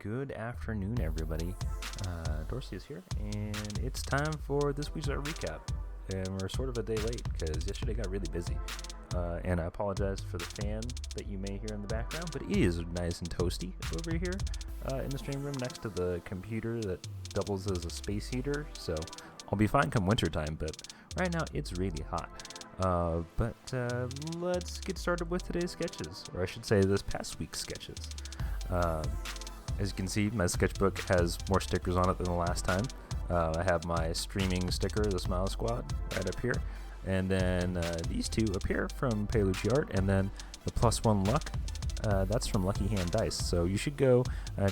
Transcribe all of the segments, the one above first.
Good afternoon, everybody. Dorsey is here, and it's time for this week's art recap. And we're sort of a day late because yesterday got really busy. And I apologize for the fan that you may hear in the background, but it is nice and toasty over here in the stream room next to the computer that doubles as a space heater. So I'll be fine come wintertime, but right now it's really hot. But let's get started with today's sketches, or I should say this past week's sketches. As you can see, my sketchbook has more stickers on it than the last time. I have my streaming sticker, the Smile Squad, right up here. And then these two up here from Paolucci Art, and then the +1 luck, that's from Lucky Hand Dice. So you should go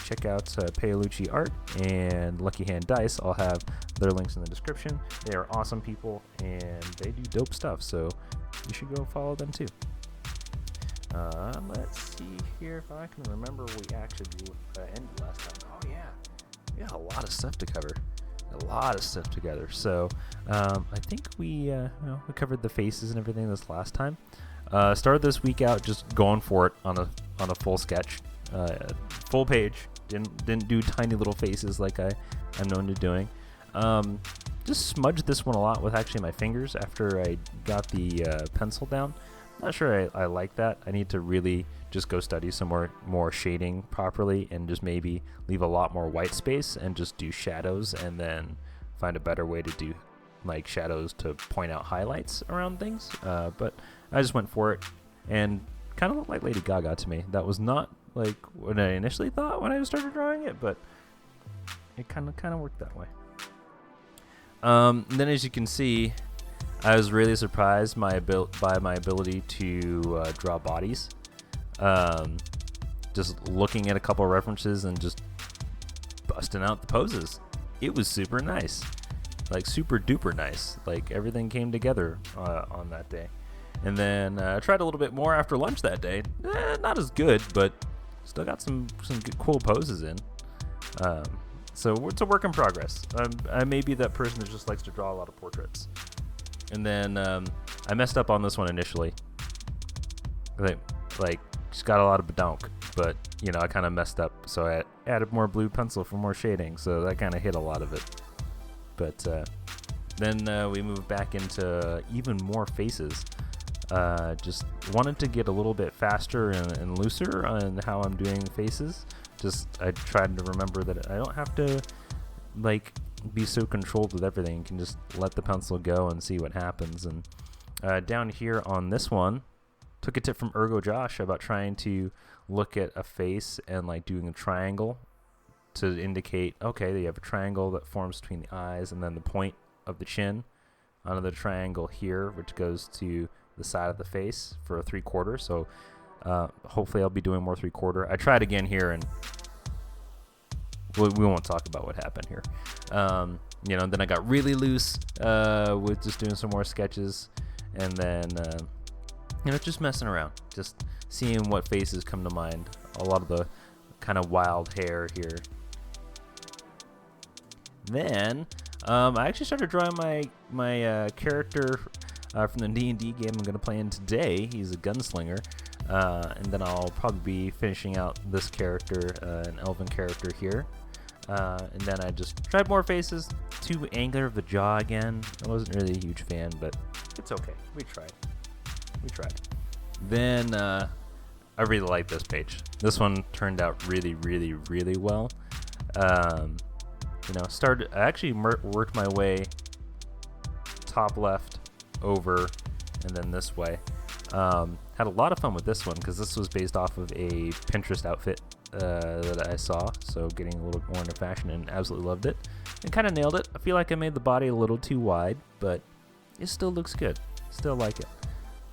check out Paolucci Art and Lucky Hand Dice. I'll have their links in the description. They are awesome people, and they do dope stuff, so you should go follow them too. Let's see here if I can remember what we actually ended last time. Oh yeah, we got a lot of stuff to cover. So I think we covered the faces and everything this last time. Started this week out just going for it on a full sketch, full page. Didn't do tiny little faces like I'm known to doing. Just smudged this one a lot with actually my fingers after I got the pencil down. Not sure I like that. I need to really just go study some more shading properly and just maybe leave a lot more white space and just do shadows and then find a better way to do like shadows to point out highlights around things. But I just went for it and kind of looked like Lady Gaga to me. That was not like what I initially thought when I started drawing it, but it kind of worked that way. Then as you can see, I was really surprised by my ability to draw bodies. Just looking at a couple of references and just busting out the poses. It was super nice, like super duper nice. Like everything came together on that day. And then I tried a little bit more after lunch that day. Not as good, but still got some good, cool poses in. So it's a work in progress. I may be that person that just likes to draw a lot of portraits. And then I messed up on this one initially. Like just got a lot of badonk, but I kind of messed up. So I added more blue pencil for more shading. So that kind of hit a lot of it. But then we moved back into even more faces. Just wanted to get a little bit faster and looser on how I'm doing faces. I tried to remember that I don't have to be so controlled with everything. You can just let the pencil go and see what happens. And down here on this one, took a tip from Ergo Josh about trying to look at a face and doing a triangle to indicate, okay, you have a triangle that forms between the eyes and then the point of the chin. Another triangle here, which goes to the side of the face for a 3/4. So hopefully I'll be doing more 3/4. I tried again here and we won't talk about what happened here. And then I got really loose with just doing some more sketches, and then just messing around, just seeing what faces come to mind. A lot of the kind of wild hair here. Then I actually started drawing my character from the D&D game I'm going to play in today. He's a gunslinger. And then I'll probably be finishing out this character, an elven character here. And then I just tried more faces. Too angular of the jaw again. I wasn't really a huge fan, but it's okay. We tried. Then I really like this page. This one turned out really, really, really well. I actually worked my way top left over and then this way. Had a lot of fun with this one because this was based off of a Pinterest outfit that I saw, so getting a little more into fashion, and absolutely loved it and kind of nailed it. I feel like I made the body a little too wide, but it still looks good. Still like it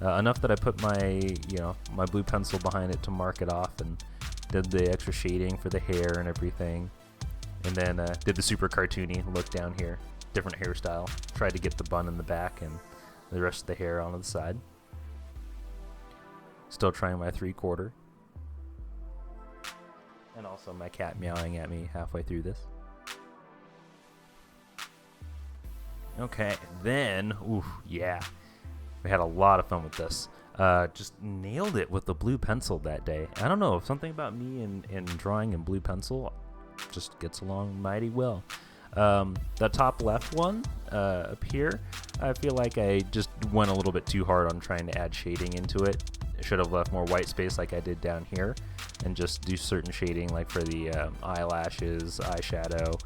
enough that I put my blue pencil behind it to mark it off and did the extra shading for the hair and everything, and then did the super cartoony look down here, different hairstyle. Tried to get the bun in the back and the rest of the hair on the side. Still trying my 3/4. And also my cat meowing at me halfway through this. Okay, then, we had a lot of fun with this. Just nailed it with the blue pencil that day. I don't know, something about me and drawing in blue pencil, just gets along mighty well. The top left one up here, I feel like I just went a little bit too hard on trying to add shading into it. I should have left more white space like I did down here and just do certain shading like for the eyelashes, eyeshadow,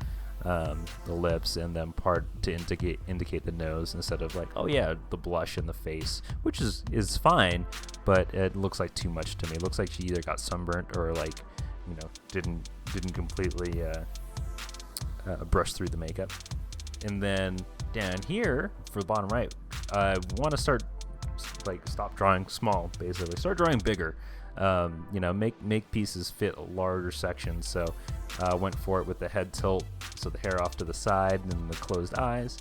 the lips, and then part to indicate the nose instead of like, oh yeah, the blush in the face, which is fine, but it looks like too much to me. It looks like she either got sunburnt or like, you know, didn't completely brush through the makeup. And then down here for the bottom right, I want to stop drawing small, basically start drawing bigger. You know, make pieces fit larger sections. So went for it with the head tilt, so the hair off to the side and the closed eyes,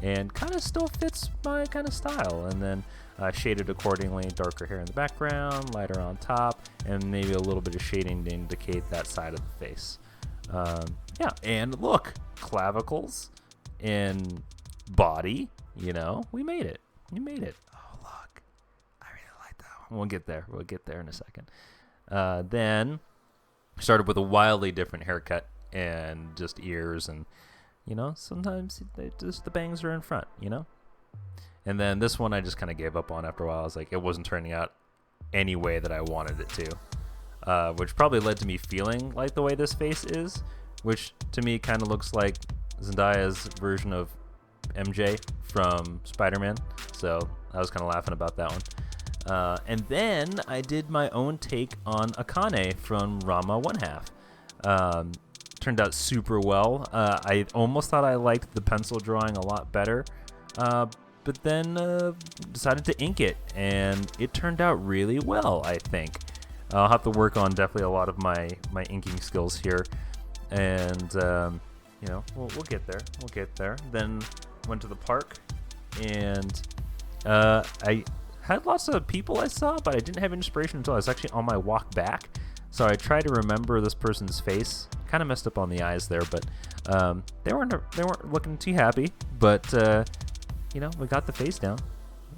and kind of still fits my kind of style. And then shaded accordingly, darker hair in the background, lighter on top, and maybe a little bit of shading to indicate that side of the face. Yeah, and look, clavicles and body, you know, we made it. Oh, look, I really like that one. We'll get there in a second. Then started with a wildly different haircut and just ears, and, you know, sometimes just the bangs are in front, you know. And then this one I just kind of gave up on after a while. I was like, it wasn't turning out any way that I wanted it to, which probably led to me feeling like the way this face is, which to me kind of looks like Zendaya's version of MJ from Spider-Man. So I was kind of laughing about that one. And then I did my own take on Akane from Ranma 1/2. Turned out super well. I almost thought I liked the pencil drawing a lot better, but then decided to ink it, and it turned out really well, I think. I'll have to work on definitely a lot of my inking skills here, and you know, we'll get there. We'll get there. Then went to the park, and I had lots of people I saw, but I didn't have inspiration until I was actually on my walk back. So I tried to remember this person's face. Kind of messed up on the eyes there, but they weren't looking too happy. But you know, we got the face down,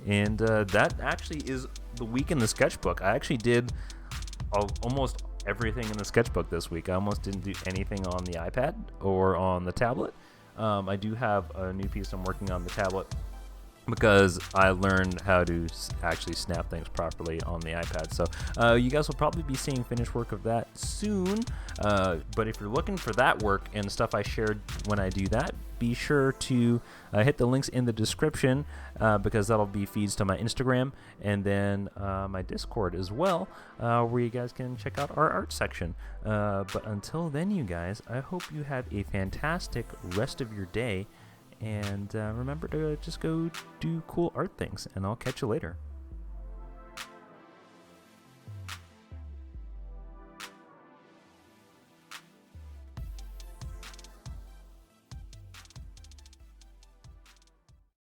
and that actually is the week in the sketchbook. I actually did almost everything in the sketchbook this week. I almost didn't do anything on the iPad or on the tablet. I do have a new piece I'm working on the tablet because I learned how to actually snap things properly on the iPad. So you guys will probably be seeing finished work of that soon. But if you're looking for that work and stuff I shared when I do that, be sure to hit the links in the description because that'll be feeds to my Instagram and then my Discord as well, where you guys can check out our art section. But until then, you guys, I hope you have a fantastic rest of your day. And remember to just go do cool art things, and I'll catch you later.